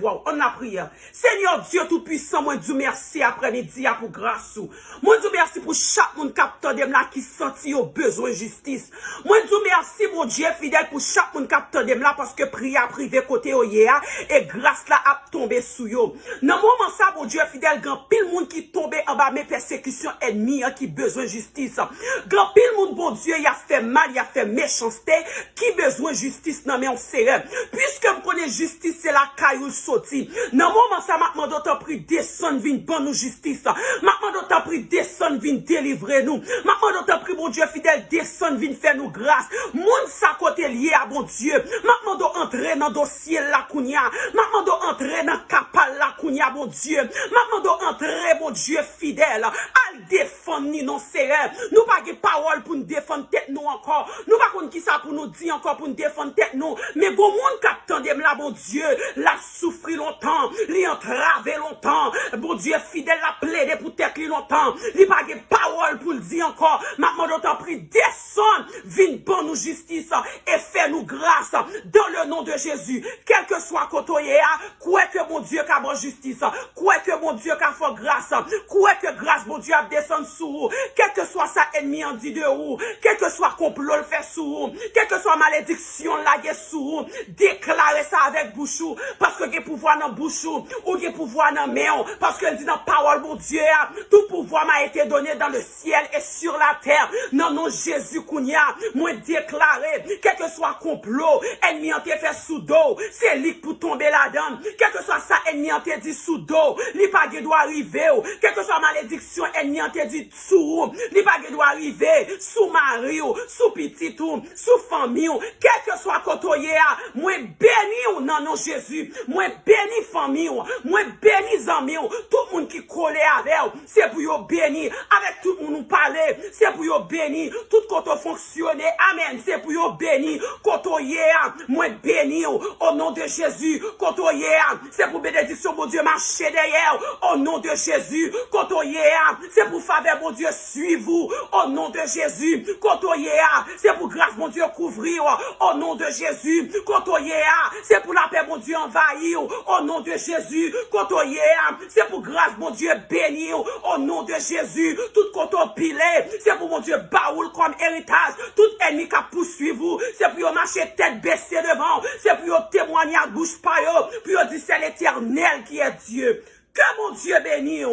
voix, on a prié. Seigneur Dieu Tout-Puissant, moi dis merci après-midi pour grâce. Moi dis merci pour chaque monde capteur de là qui senti au besoin de justice. Moi dis merci mon Dieu fidèle pour chaque monde capteur de là parce que prière privé côté au hier et grâce là a tombé sous yo. Dans moment ça mon Dieu fidèle, grand pile monde qui tombe en bas mes persécutions ennemies qui besoin de justice. Grand pile monde bon Dieu, il a fait mal, il a fait méchanceté, qui besoin de justice non mais on sait. Puisque vous connaissez justice, c'est la caillou sorti. Dans le moment, ça m'a demandé d'autant prix descendre, vin bon nous justice. M'a demandé d'autant prix descendre, vin délivrer nous. M'a demandé d'autant prix, bon Dieu fidèle, descendre, vin faire nous grâce. Moun sa côté lié à bon Dieu. M'a demandé entrer dans dossier la kounia. M'a demandé entrer dans capal la kounia, bon Dieu. M'a demandé entrer, bon Dieu fidèle. Al défendre ni non sérieux. Nous pas de parole pour nous défendre tête nous encore. Nous pas qu'on qui ça pour nous dire encore pour nous défendre tête nous. Mais bon monde captandem là, bon Dieu, l'a souffri longtemps, l'a entravé longtemps, bon Dieu fidèle l'a plaidé pour tête li longtemps, li pas de parole pour le dire encore, maintenant d'autant pris descend, vin bon nous justice et fait nous grâce dans le nom de Jésus, quel que soit côté quoi que mon Dieu qu'a bon justice, quoi que mon Dieu qu'a fait grâce, quoi que grâce mon Dieu a descend sous vous, quel que soit sa ennemi en dit de vous, quel que soit complot le fait sous vous, quel que soit malédiction la sous vous, déclarez ça avec bouchou, parce que vous pouvoir dans bouchou, ou vous pouvoir dans main, parce que dit dans parole, mon Dieu, tout pouvoir m'a été donné dans le ciel et sur la terre. Non, non, Jésus Kounia, moi déclaré, quel que soit complot, ennemi en te fait sous dos, c'est lui pour tomber là-dedans, quel que soit ça, ennemi en te dit sous dos, li pas doit arriver, quel que soit malédiction, ennemi en te dit sous, li pas doit arriver, sous mari, sous petit, sous famille, quel que soit côtoyer, moi béni non non Jésus, moi béni famille, moi béni amis, tout le monde qui collé avec, c'est pour yo béni, avec tout le monde nous parler, c'est pour yo béni, tout côté fonctionner, amen, c'est pour yo béni, côtoyer, moi béni au nom de Jésus, côtoyer, c'est pour bénédiction mon Dieu marcher derrière, au nom de Jésus, côtoyer, c'est pour faveur mon Dieu suivre vous, au nom de Jésus, côtoyer, c'est pour grâce mon Dieu couvrir, au nom de Jésus, côtoyer, c'est pour la paix, mon Dieu, envahir, au nom de Jésus, côtoyer, c'est pour grâce, mon Dieu, bénir, au nom de Jésus, tout côté pilé, c'est pour, mon Dieu, baoul comme héritage, tout ennemi qui poursuit vous, c'est pour marcher tête baissée devant, c'est pour témoigner à bouche paille, pour dire c'est l'Éternel qui est Dieu. Que mon Dieu bénisse,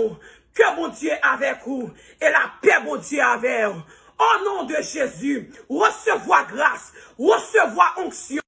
que mon Dieu avec vous, et la paix, mon Dieu, avec vous. Au nom de Jésus, recevoir grâce, recevoir onction.